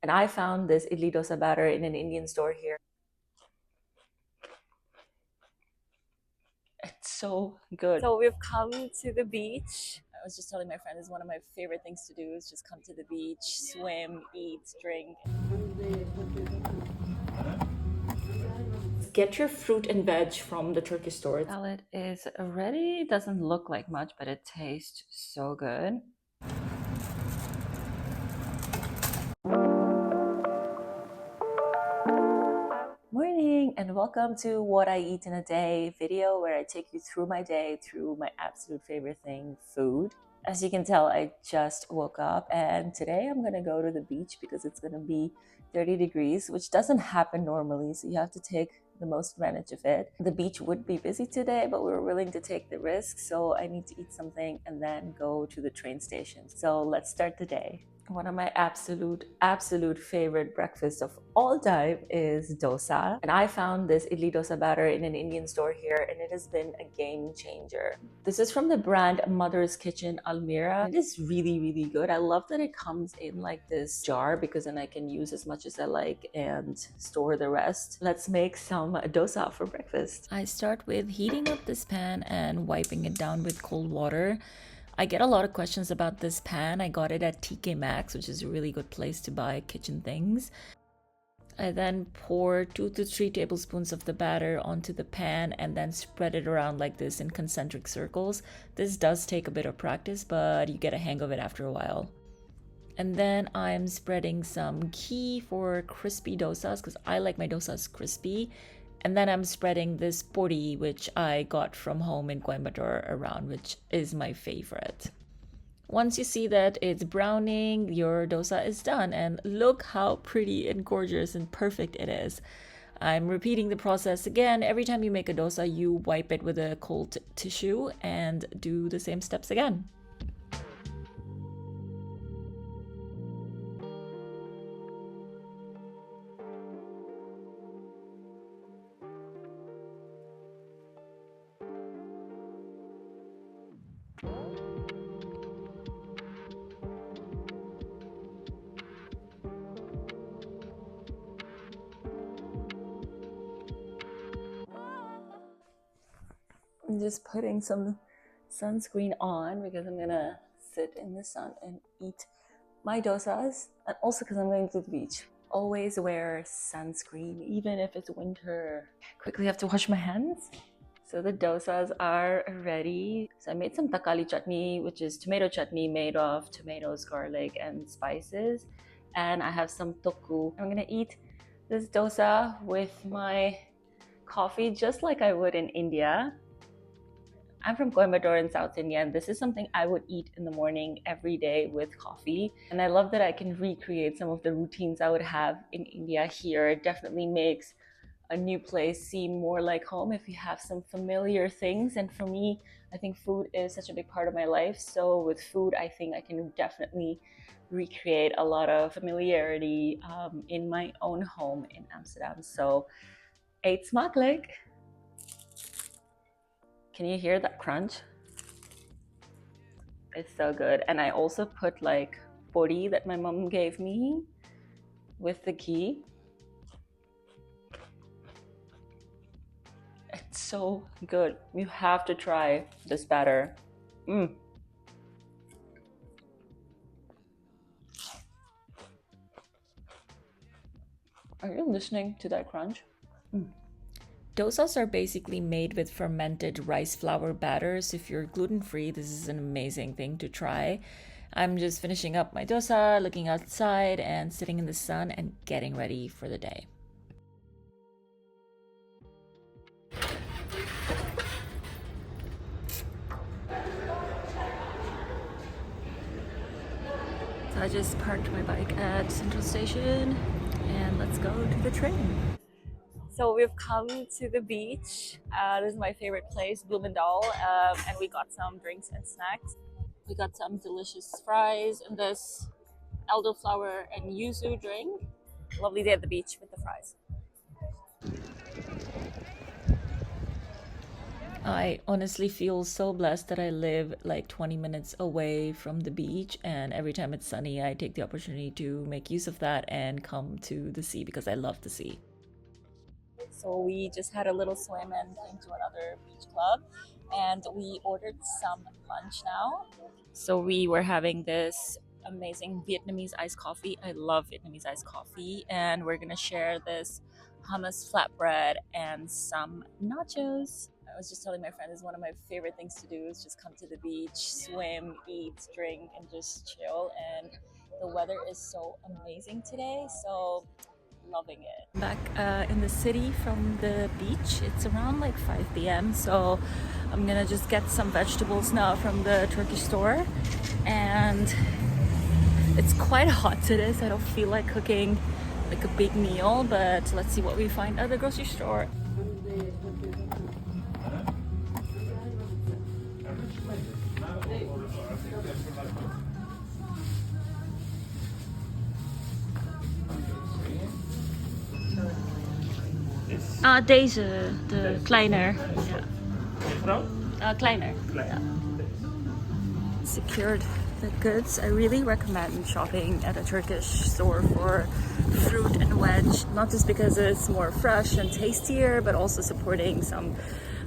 And I found this idli dosa batter in an Indian store here. It's so good. So we've come to the beach. I was just telling my friend, it's one of my favorite things to do is just come to the beach, swim, eat, drink. Get your fruit and veg from the Turkish store. Salad is ready. Doesn't look like much, but it tastes so good. Morning and welcome to What I Eat in a Day video where I take you through my day through my absolute favorite thing, food. As you can tell, I just woke up and today I'm gonna go to the beach because it's gonna be 30 degrees, which doesn't happen normally, so you have to take the most advantage of it. The beach would be busy today, but we were willing to take the risk, so I need to eat something and then go to the train station. So let's start the day. One of my absolute favorite breakfasts of all time is dosa. And I found this idli dosa batter in an Indian store here and it has been a game changer. This is from the brand Mother's Kitchen Almira. It is really good. I love that it comes in like this jar because then I can use as much as I like and store the rest. Let's make some dosa for breakfast. I start with heating up this pan and wiping it down with cold water. I get a lot of questions about this pan. I got it at TK Maxx, which is a really good place to buy kitchen things. I then pour 2 to 3 tablespoons of the batter onto the pan and then spread it around like this in concentric circles. This does take a bit of practice, but you get a hang of it after a while. And then I'm spreading some ghee for crispy dosas because I like my dosas crispy. And then I'm spreading this pori, which I got from home in Coimbatore around, which is my favorite. Once you see that it's browning, your dosa is done. And look how pretty and gorgeous and perfect it is. I'm repeating the process again. Every time you make a dosa, you wipe it with a cold tissue and do the same steps again. I'm just putting some sunscreen on because I'm gonna sit in the sun and eat my dosas, and also because I'm going to the beach. Always wear sunscreen, even if it's winter. Quickly have to wash my hands. So the dosas are ready. So I made some takali chutney, which is tomato chutney made of tomatoes, garlic, and spices. And I have some toku. I'm gonna eat this dosa with my coffee just like I would in India. I'm from Coimbatore in South India, and this is something I would eat in the morning every day with coffee. And I love that I can recreate some of the routines I would have in India here. It definitely makes a new place seem more like home if you have some familiar things. And for me, I think food is such a big part of my life. So with food, I think I can definitely recreate a lot of familiarity in my own home in Amsterdam. So, eet smakelijk! Can you hear that crunch? It's so good. And I also put like pori that my mom gave me with the ghee. It's so good. You have to try this batter. Are you listening to that crunch? Dosas are basically made with fermented rice flour batters. If you're gluten-free, this is an amazing thing to try. I'm just finishing up my dosa, looking outside and sitting in the sun and getting ready for the day. So I just parked my bike at Central Station and let's go to the train. So we've come to the beach. This is my favorite place, Bloemendaal, and we got some drinks and snacks. We got some delicious fries and this elderflower and yuzu drink. Lovely day at the beach with the fries. I honestly feel so blessed that I live like 20 minutes away from the beach, and every time it's sunny, I take the opportunity to make use of that and come to the sea because I love the sea. So we just had a little swim and came to another beach club, and we ordered some lunch now. So we were having this amazing Vietnamese iced coffee. I love Vietnamese iced coffee, and we're gonna share this hummus flatbread and some nachos. I was just telling my friend, this is one of my favorite things to do is just come to the beach, swim, eat, drink, and just chill. And the weather is so amazing today, so loving it. Back in the city from the beach. It's around like 5 p.m. So I'm gonna just get some vegetables now from the Turkish store. And it's quite hot today, so I don't feel like cooking like a big meal, but let's see what we find at the grocery store. Deze, de kleiner. Ja. Kleiner. Ja. Secured the goods. I really recommend shopping at a Turkish store for fruit and veg, not just because it's more fresh and tastier, but also supporting some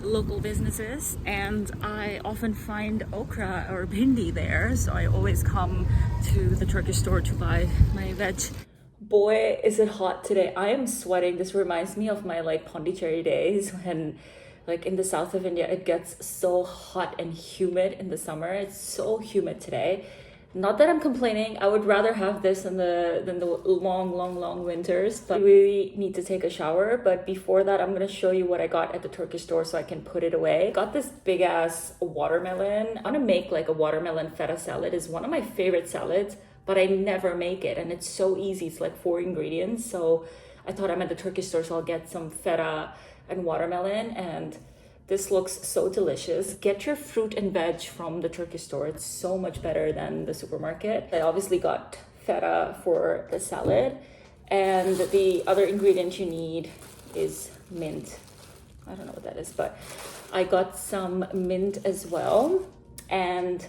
local businesses. And I often find okra or bhindi there, so I always come to the Turkish store to buy my veg. Boy, is it hot today. I am sweating. This reminds me of my like Pondicherry days when like in the south of India it gets so hot and humid in the summer. It's so humid today. Not that I'm complaining. I would rather have this than the long winters, but I really need to take a shower. But before that, I'm gonna show you what I got at the Turkish store so I can put it away. Got this big ass watermelon. I wanna make like a watermelon feta salad. It's one of my favorite salads, but I never make it, and it's so easy. It's like 4 ingredients. So I thought I'm at the Turkish store, so I'll get some feta and watermelon, and this looks so delicious. Get your fruit and veg from the Turkish store. It's so much better than the supermarket. I obviously got feta for the salad, and the other ingredient you need is mint. I don't know what that is, but I got some mint as well, and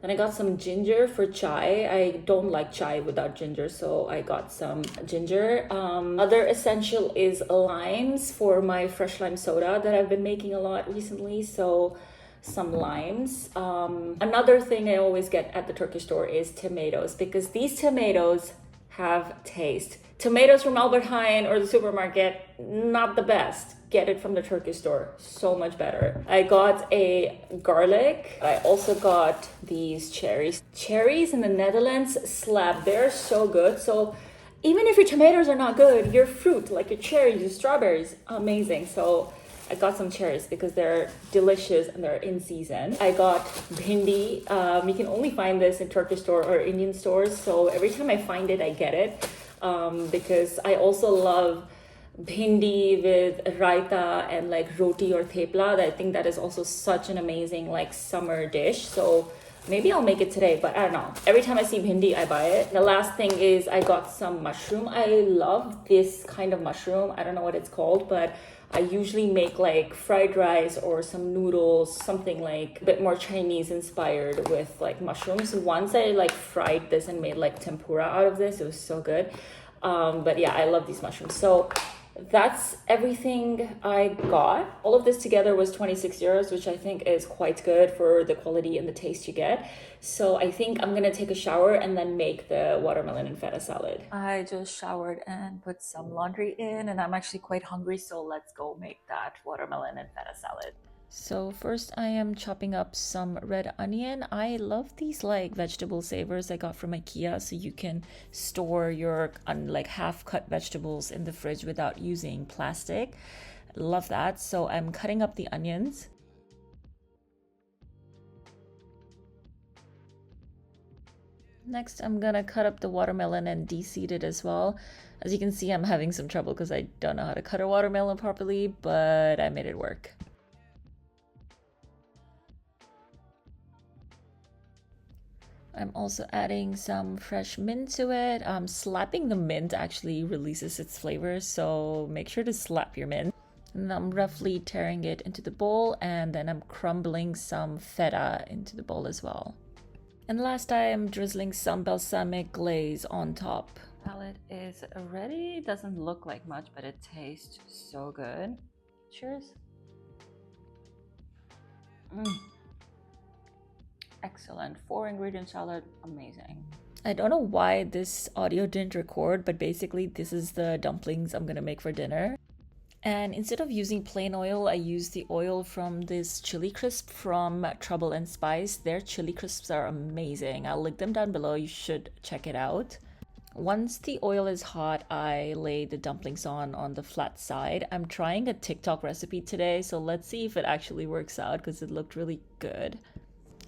then I got some ginger for chai. I don't like chai without ginger, so I got some ginger. Other essential is limes for my fresh lime soda that I've been making a lot recently, so some limes. Another thing I always get at the Turkish store is tomatoes, because these tomatoes have taste. Tomatoes from Albert Heijn or the supermarket, not the best. Get it from the Turkish store, so much better. I got a garlic. I also got these cherries. Cherries in the Netherlands slap. They're so good. So even if your tomatoes are not good, your fruit, like your cherries, your strawberries, amazing. So I got some cherries because they're delicious and they're in season. I got bhindi. You can only find this in Turkish store or Indian stores. So every time I find it, I get it. Because I also love bhindi with raita and like roti or thepla. I think that is also such an amazing like summer dish. So maybe I'll make it today, but I don't know. Every time I see bhindi, I buy it. The last thing is I got some mushroom. I love this kind of mushroom. I don't know what it's called, but I usually make like fried rice or some noodles, something like a bit more Chinese inspired with like mushrooms. Once I like fried this and made like tempura out of this, it was so good. But yeah, I love these mushrooms. So that's everything I got. All of this together was 26 euros, which I think is quite good for the quality and the taste you get. So I think I'm gonna take a shower and then make the watermelon and feta salad. I just showered and put some laundry in, and I'm actually quite hungry, so let's go make that watermelon and feta salad. So first I am chopping up some red onion. I love these like vegetable savers I got from IKEA, so you can store your like half cut vegetables in the fridge without using plastic. Love that. So I'm cutting up the onions. Next, I'm gonna cut up the watermelon and de-seed it as well. As you can see, I'm having some trouble because I don't know how to cut a watermelon properly, but I made it work. I'm also adding some fresh mint to it. Slapping the mint actually releases its flavor, so make sure to slap your mint. And I'm roughly tearing it into the bowl, and then I'm crumbling some feta into the bowl as well. And last I am drizzling some balsamic glaze on top. Palette is ready. Doesn't look like much, but it tastes so good. Cheers. Excellent. 4-ingredient salad, amazing. I don't know why this audio didn't record, but basically this is the dumplings I'm gonna make for dinner. And instead of using plain oil, I use the oil from this chili crisp from Trouble and Spice. Their chili crisps are amazing. I'll link them down below. You should check it out. Once the oil is hot, I lay the dumplings on the flat side. I'm trying a TikTok recipe today, so let's see if it actually works out because it looked really good.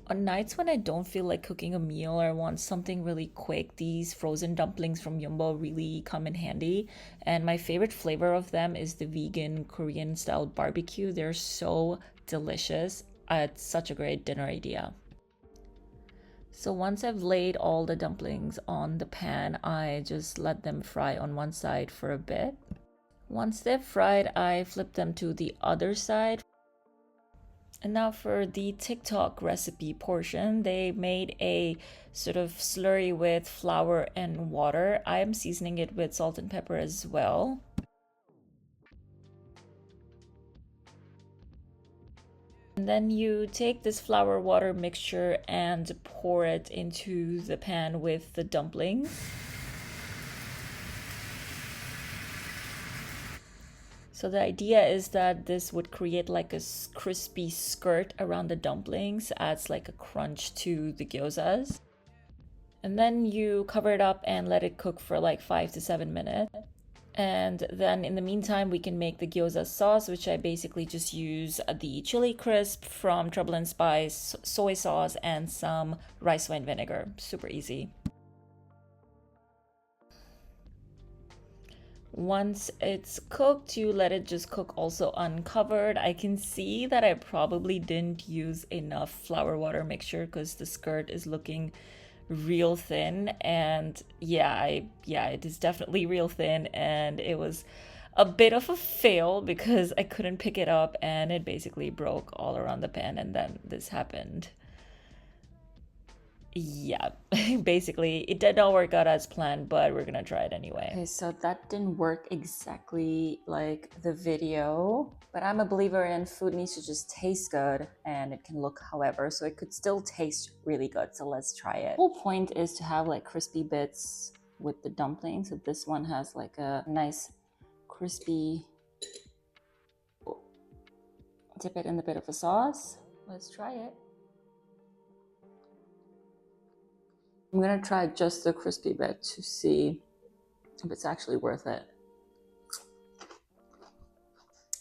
On nights when I don't feel like cooking a meal or want something really quick, these frozen dumplings from Yumbo really come in handy. And my favorite flavor of them is the vegan Korean style barbecue. They're so delicious. It's such a great dinner idea. So once I've laid all the dumplings on the pan, I just let them fry on one side for a bit. Once they're fried, I flip them to the other side. And now for the TikTok recipe portion, they made a sort of slurry with flour and water. I am seasoning it with salt and pepper as well. And then you take this flour water mixture and pour it into the pan with the dumplings. So the idea is that this would create like a crispy skirt around the dumplings, adds like a crunch to the gyozas. And then you cover it up and let it cook for like 5 to 7 minutes. And then in the meantime, we can make the gyoza sauce, which I basically just use the chili crisp from Trouble and Spice, soy sauce, and some rice wine vinegar. Super easy. Once it's cooked, you let it just cook also uncovered. I can see that I probably didn't use enough flour water mixture because the skirt is looking real thin, and yeah, it is definitely real thin, and it was a bit of a fail because I couldn't pick it up and it basically broke all around the pan, and then this happened. Yeah, basically it did not work out as planned, but we're gonna try it anyway. Okay, so that didn't work exactly like the video, but I'm a believer in food needs to just taste good, and it can look however, so it could still taste really good. So let's try it. The whole point is to have like crispy bits with the dumplings. So this one has like a nice crispy. Dip it in a bit of a sauce. Let's try it. I'm gonna try just the crispy bit to see if it's actually worth it.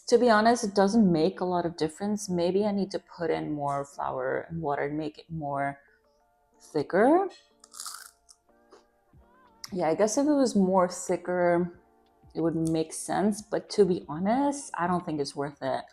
To be honest, it doesn't make a lot of difference. Maybe I need to put in more flour and water and make it more thicker. Yeah, I guess if it was more thicker, it would make sense. But to be honest, I don't think it's worth it.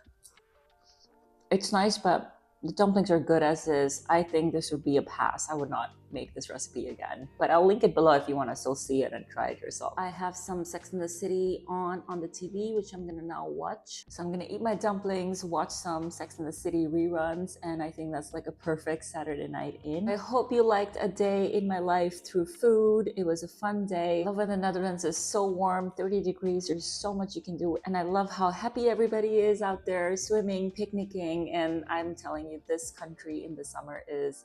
It's nice, but the dumplings are good as is. I think this would be a pass. I would not make this recipe again, but I'll link it below if you want to still see it and try it yourself. I have some Sex and the City on the TV, which I'm gonna now watch. So I'm gonna eat my dumplings, watch some Sex and the City reruns, and I think that's like a perfect Saturday night in. I hope you liked a day in my life through food. It was a fun day. I love when the Netherlands is so warm, 30 degrees. There's so much you can do, and I love how happy everybody is out there swimming, picnicking, and I'm telling you, this country in the summer is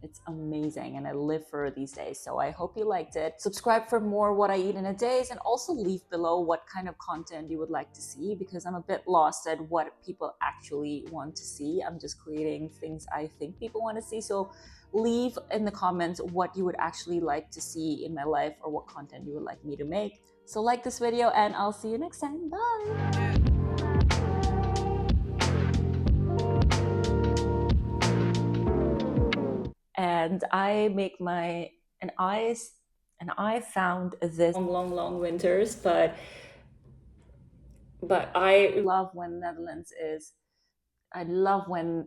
it's amazing, and I live for these days. So I hope you liked it. Subscribe for more What I Eat in a Days, and also leave below what kind of content you would like to see, because I'm a bit lost at what people actually want to see. I'm just creating things I think people want to see. So leave in the comments what you would actually like to see in my life, or what content you would like me to make. So like this video, and I'll see you next time. Bye. And I make my and I found this long winters, but I love when Netherlands is I love when